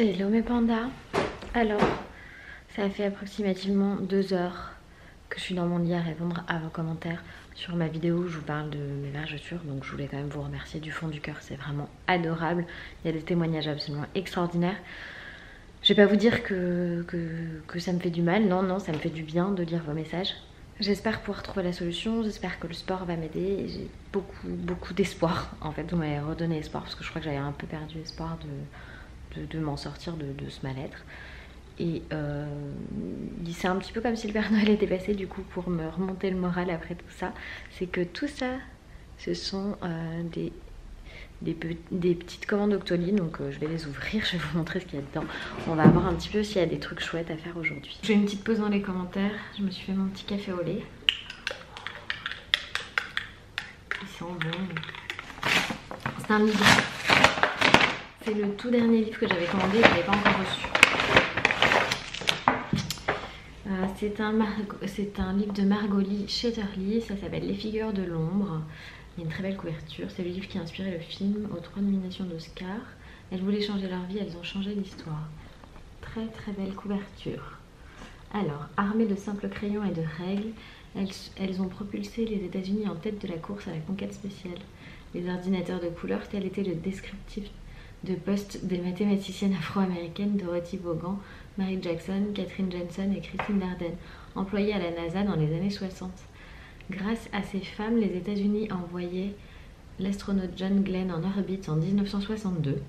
Hello mes pandas. Alors, ça fait approximativement 2 heures que je suis dans mon lit à répondre à vos commentaires sur ma vidéo où je vous parle de mes vergetures. Donc je voulais quand même vous remercier du fond du cœur, c'est vraiment adorable. Il y a des témoignages absolument extraordinaires. Je vais pas vous dire que ça me fait du mal, non, ça me fait du bien de lire vos messages. J'espère pouvoir trouver la solution, j'espère que le sport va m'aider. J'ai beaucoup d'espoir. En fait, vous m'avez redonné espoir parce que je crois que j'avais un peu perdu espoir de m'en sortir de ce mal-être. Et c'est un petit peu comme si le Père Noël était passé du coup pour me remonter le moral après tout ça. C'est que tout ça, ce sont des petites commandes Octoly, donc je vais les ouvrir, je vais vous montrer ce qu'il y a dedans. On va voir un petit peu s'il y a des trucs chouettes à faire aujourd'hui. Je fais une petite pause dans les commentaires, je me suis fait mon petit café au lait. Il sent bon. C'est un livre. C'est le tout dernier livre que j'avais commandé et je ne l'avais pas encore reçu. C'est un livre de Margot-Lee Shetterly, ça s'appelle Les figures de l'ombre. Il y a une très belle couverture, c'est le livre qui a inspiré le film aux 3 nominations d'Oscar. Elles voulaient changer leur vie, elles ont changé l'histoire. Très belle couverture. Alors, armées de simples crayons et de règles, elles ont propulsé les États-Unis en tête de la course à la conquête spatiale. Les ordinateurs de couleur, tel était le descriptif de poste des mathématiciennes afro-américaines Dorothy Vaughan, Mary Jackson, Katherine Johnson et Christine Darden, employées à la NASA dans les années 60. Grâce à ces femmes, les États-Unis envoyaient l'astronaute John Glenn en orbite en 1962,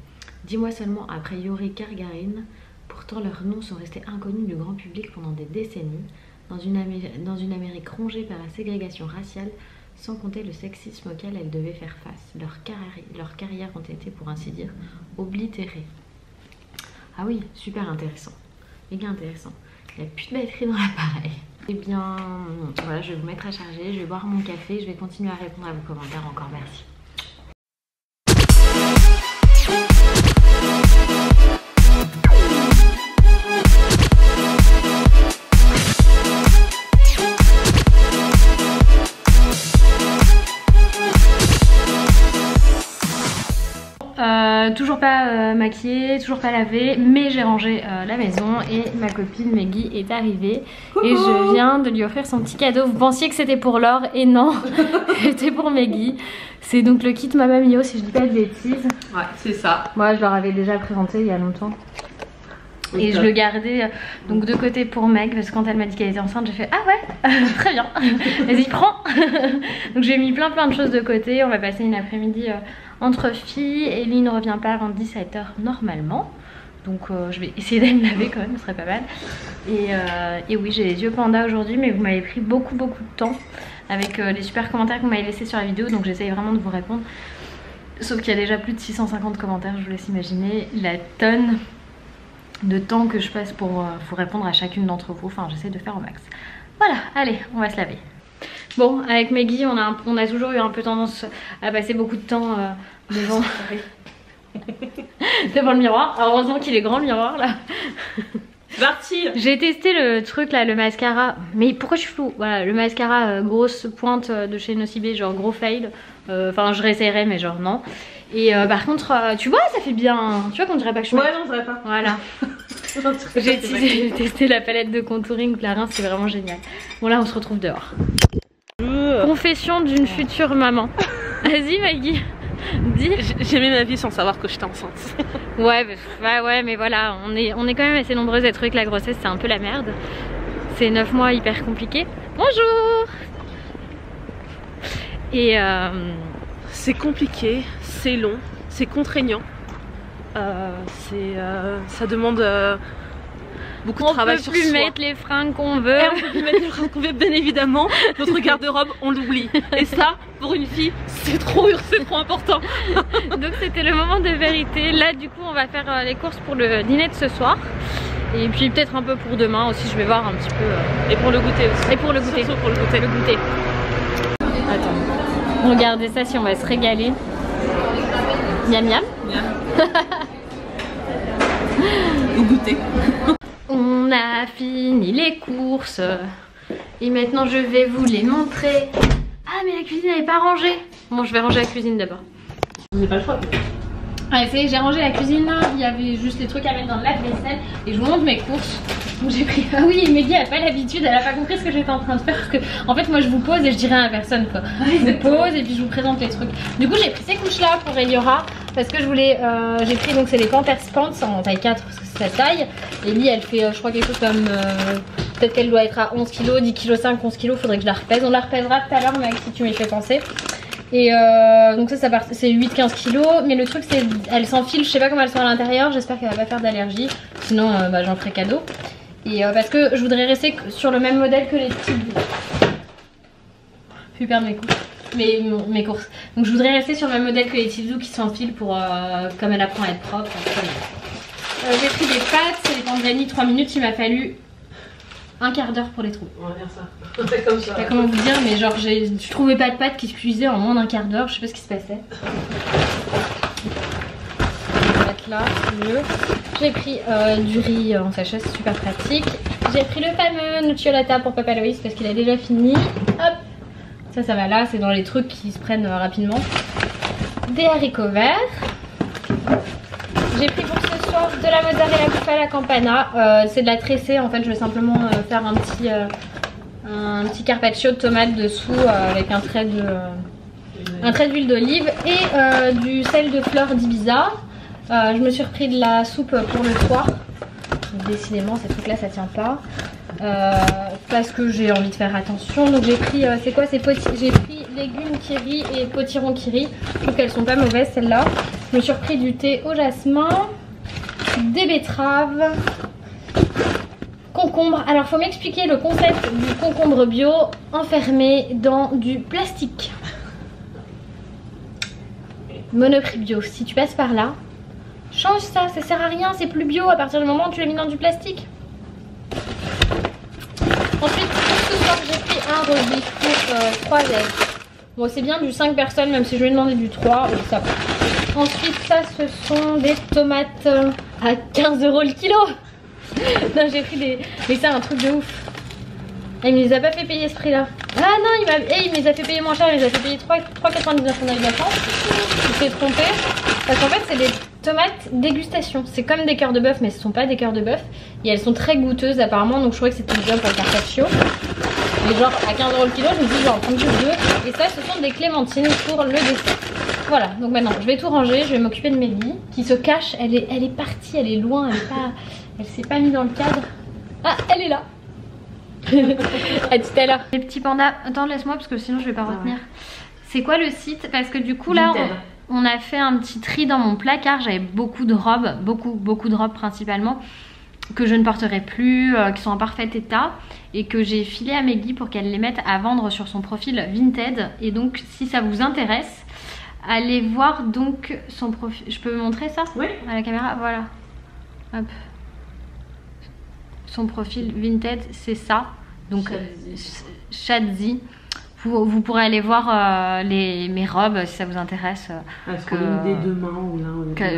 10 mois seulement après Yuri Gagarin. Pourtant, leurs noms sont restés inconnus du grand public pendant des décennies, dans une Amérique rongée par la ségrégation raciale, sans compter le sexisme auquel elles devaient faire face. Leurs carrières ont été, pour ainsi dire, oblitérées. Ah oui, super intéressant. Méga intéressant. Il n'y a plus de batterie dans l'appareil. Eh bien, voilà, je vais vous mettre à charger, je vais boire mon café, je vais continuer à répondre à vos commentaires. Encore merci. Toujours pas maquillée, toujours pas lavée, mais j'ai rangé la maison et ma copine Maggie est arrivée. Coucou. Et je viens de lui offrir son petit cadeau. Vous pensiez que c'était pour Laure et non, c'était pour Maggie. C'est donc le kit Mamma Mio si je dis pas de bêtises. Ouais, c'est ça. Moi je leur avais déjà présenté il y a longtemps. Et je le gardais donc de côté pour Meg parce que quand elle m'a dit qu'elle était enceinte j'ai fait ah ouais très bien, vas-y prends. Donc j'ai mis plein de choses de côté. On va passer une après-midi entre filles. Ellie ne revient pas avant 17h normalement. Donc je vais essayer d'aller me laver quand même, ce serait pas mal. Et oui, j'ai les yeux panda aujourd'hui, mais vous m'avez pris beaucoup de temps avec les super commentaires que vous m'avez laissés sur la vidéo. Donc j'essaye vraiment de vous répondre. Sauf qu'il y a déjà plus de 650 commentaires, je vous laisse imaginer la tonne de temps que je passe pour vous répondre à chacune d'entre vous. Enfin j'essaie de faire au max. Voilà, allez, on va se laver. Bon, avec Maggie, on a toujours eu un peu tendance à passer beaucoup de temps devant le miroir. Alors, heureusement qu'il est grand le miroir là. C'est parti. J'ai testé le truc là, le mascara. Mais pourquoi je suis floue? Voilà, le mascara grosse pointe de chez Nocibé, genre gros fade. Enfin, je réessayerai, mais genre non. Et par contre, tu vois, ça fait bien. Tu vois qu'on dirait pas que je suis. Ouais, non, on dirait pas. Voilà. J'ai testé la palette de contouring Clarins, c'est vraiment génial. Bon, là, on se retrouve dehors. Confession d'une future maman. Vas-y, Maggie. Dis. J'ai mis ma vie sans savoir que j'étais enceinte. Ouais, bah ouais, mais voilà, on est quand même assez nombreuses à trouver que la grossesse c'est un peu la merde. C'est 9 mois hyper compliqués. Bonjour. Et c'est compliqué, c'est long, c'est contraignant. Ça demande beaucoup de travail sur soi. On peut plus mettre les fringues qu'on veut. Et on peut plus mettre les fringues qu'on veut, bien évidemment. Notre garde-robe, on l'oublie. Et ça, pour une fille, c'est trop important. Donc c'était le moment de vérité. Là, du coup, on va faire les courses pour le dîner de ce soir. Et puis peut-être un peu pour demain aussi, je vais voir un petit peu. Et pour le goûter aussi. Et pour le goûter. Surtout pour le goûter. Attends. Regardez ça si on va se régaler. Miam miam. Au goûter. On a fini les courses et maintenant je vais vous les montrer. Ah mais la cuisine elle n'est pas rangée. Bon je vais ranger la cuisine d'abord. J'ai pas le choix. Allez, ça y est, j'ai rangé la cuisine, il y avait juste les trucs à mettre dans le lave-vaisselle et je vous montre mes courses. Donc j'ai pris... Ah oui, Meggy a pas l'habitude, elle a pas compris ce que j'étais en train de faire parce que en fait moi je vous pose et je dis rien à personne quoi. Je vous pose et puis je vous présente les trucs. Du coup j'ai pris ces couches là pour Eliora parce que je voulais... j'ai pris donc c'est les Pampers Pants en taille 4 parce que c'est sa taille. Ellie elle fait je crois quelque chose comme... peut-être qu'elle doit être à 11 kg, 10 kg 5, 11 kg, faudrait que je la repèse. On la repèsera tout à l'heure mec si tu m'y fais penser. Et donc ça part, c'est 8-15 kg, mais le truc c'est elle s'enfile, je sais pas comment elle sera à l'intérieur, j'espère qu'elle va pas faire d'allergie, sinon j'en ferai cadeau. Et parce que je voudrais rester sur le même modèle que les petites... Je vais perdre mes courses. Donc je voudrais rester sur le même modèle que les petits qui s'enfilent pour comme elle apprend à être propre. J'ai pris des pâtes, c'est les Tangrani 3 minutes, il m'a fallu un quart d'heure pour les trouver. On va faire ça. C'est comme ça. Je sais pas comment vous dire, mais genre je trouvais pas de pâtes qui se cuisaient en moins d'un quart d'heure, je sais pas ce qui se passait. Je vais mettre là, c'est mieux. J'ai pris du riz en sachet, c'est super pratique. J'ai pris le fameux nocciolata pour Papa Loïs parce qu'il a déjà fini. Hop, ça va là, c'est dans les trucs qui se prennent rapidement. Des haricots verts. J'ai pris pour ce soir de la mozzarella bufala campana. C'est de la tressée en fait, je vais simplement faire un petit carpaccio de tomates dessous avec un trait d'huile d'olive et du sel de fleur d'Ibiza. Je me suis repris de la soupe pour le soir. Décidément ces trucs là ça tient pas. Parce que j'ai envie de faire attention. Donc j'ai pris, c'est quoi, j'ai pris légumes kiri et potiron kiri. Je trouve qu'elles sont pas mauvaises celles-là. Je me suis repris du thé au jasmin, des betteraves, concombre. Alors faut m'expliquer le concept du concombre bio enfermé dans du plastique. Monoprix bio, si tu passes par là, change ça, ça sert à rien, c'est plus bio à partir du moment où tu l'as mis dans du plastique. Ensuite, pour ce soir, j'ai pris un roast beef pour 3 ailes. Bon, c'est bien du 5 personnes, même si je lui ai demandé du 3, ça va. Ensuite, ça, ce sont des tomates à 15 € le kilo. Non, j'ai pris des... Mais c'est un truc de ouf. Il me les a pas fait payer ce prix-là. Ah non, il me les a fait payer moins cher, il les a fait payer 3,99 on a eu de la chance. Il s'est trompé. Parce qu'en fait, c'est des tomates dégustation. C'est comme des cœurs de bœuf, mais ce sont pas des cœurs de bœuf. Et elles sont très goûteuses apparemment, donc je trouvais que c'était bien pour le carpaccio. Et genre à 15 € le kilo, je me dis je vais en prendre juste 2. Et ça, ce sont des clémentines pour le dessert. Voilà, donc maintenant je vais tout ranger, je vais m'occuper de Meggy qui se cache. Elle est partie, elle est loin, elle s'est pas mise dans le cadre. Ah, elle est là. À tout à l'heure. Les petits pandas, attends laisse-moi parce que sinon je vais pas retenir. C'est quoi le site? Parce que du coup là on a fait un petit tri dans mon placard. J'avais beaucoup de robes, beaucoup de robes principalement que je ne porterai plus, qui sont en parfait état et que j'ai filé à Meggy pour qu'elle les mette à vendre sur son profil Vinted. Et donc si ça vous intéresse, allez voir donc son profil. Je peux vous montrer ça? Oui. À la caméra, voilà. Hop. Son profil Vinted, c'est ça. Donc Shadzi. Vous pourrez aller voir mes robes si ça vous intéresse. Elles seront mises dès demain ou là.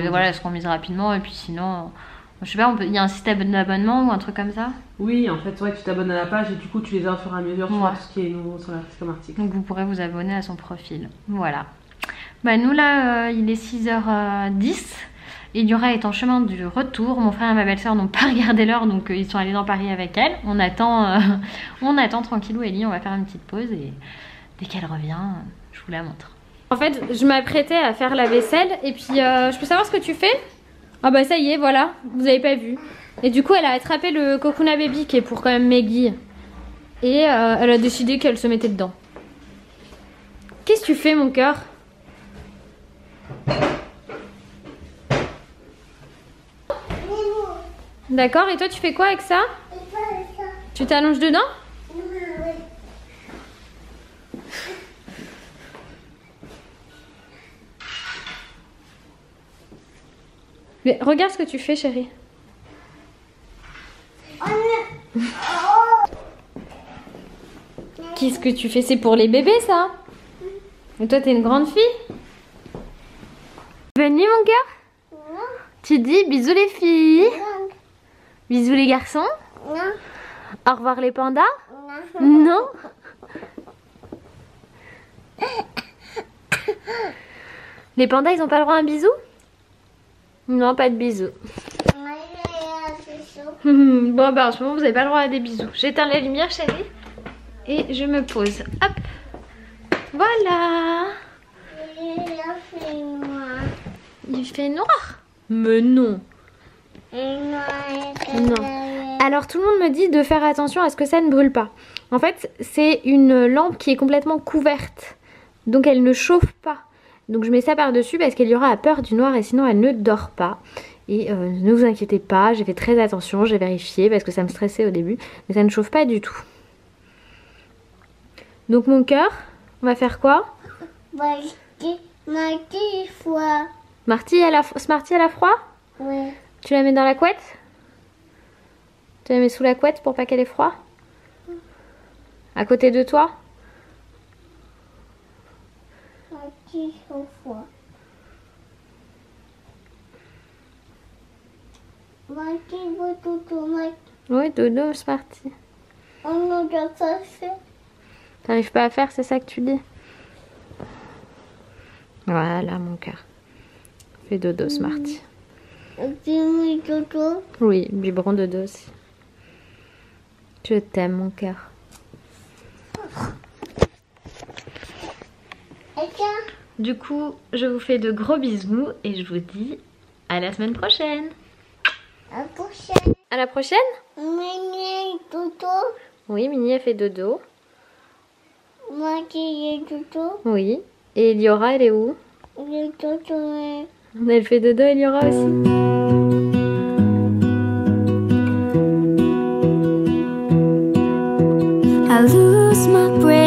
Voilà, elles seront mises rapidement. Et puis sinon, je sais pas, il y a un système d'abonnement ou un truc comme ça? Oui, en fait, ouais, tu t'abonnes à la page et du coup tu les as au fur et à mesure, tu vois tout ce qui est nouveau sur l'article comme article. Donc vous pourrez vous abonner à son profil. Voilà. Bah nous là, il est 6h10. Eliora est en chemin du retour. Mon frère et ma belle-sœur n'ont pas regardé l'heure, donc ils sont allés dans Paris avec elle. On attend tranquillou Ellie, on va faire une petite pause et dès qu'elle revient, je vous la montre. En fait, je m'apprêtais à faire la vaisselle et puis je peux savoir ce que tu fais? Ah bah ça y est, voilà, vous avez pas vu. Et du coup, elle a attrapé le Kokuna Baby qui est pour quand même Meggy et elle a décidé qu'elle se mettait dedans. Qu'est-ce que tu fais, mon cœur? D'accord, et toi tu fais quoi avec ça? Tu t'allonges dedans? Mais regarde ce que tu fais, chérie. Qu'est-ce que tu fais? C'est pour les bébés ça? Et toi t'es une grande fille? Venez mon cœur? Tu dis bisous les filles? Bisous les garçons? Non. Au revoir les pandas? Non. Les pandas ils ont pas le droit à un bisou? Non, pas de bisous. Bon, bah en ce moment, vous n'avez pas le droit à des bisous. J'éteins la lumière, chérie. Et je me pose. Hop. Voilà. Il fait noir. Mais non. Non. Alors tout le monde me dit de faire attention à ce que ça ne brûle pas. En fait, c'est une lampe qui est complètement couverte. Donc elle ne chauffe pas. Donc je mets ça par-dessus parce qu'Eliora a peur du noir et sinon elle ne dort pas. Et ne vous inquiétez pas, j'ai fait très attention, j'ai vérifié parce que ça me stressait au début. Mais ça ne chauffe pas du tout. Donc mon cœur, on va faire quoi? Smarty, elle a froid? Ouais. Tu la mets dans la couette? Tu la mets sous la couette pour pas qu'elle ait froid? À côté de toi? Oui, dodo, Smarty. T'arrives pas à faire, c'est ça que tu dis? Voilà mon cœur. Fais dodo, Smarty. Oui, biberon dodo aussi. Je t'aime mon cœur. Du coup, je vous fais de gros bisous et je vous dis à la semaine prochaine. À la prochaine? Oui, Minnie a fait dodo. Oui. Et Eliora, elle est où? Elle fait dodo, Eliora aussi. I lose my breath.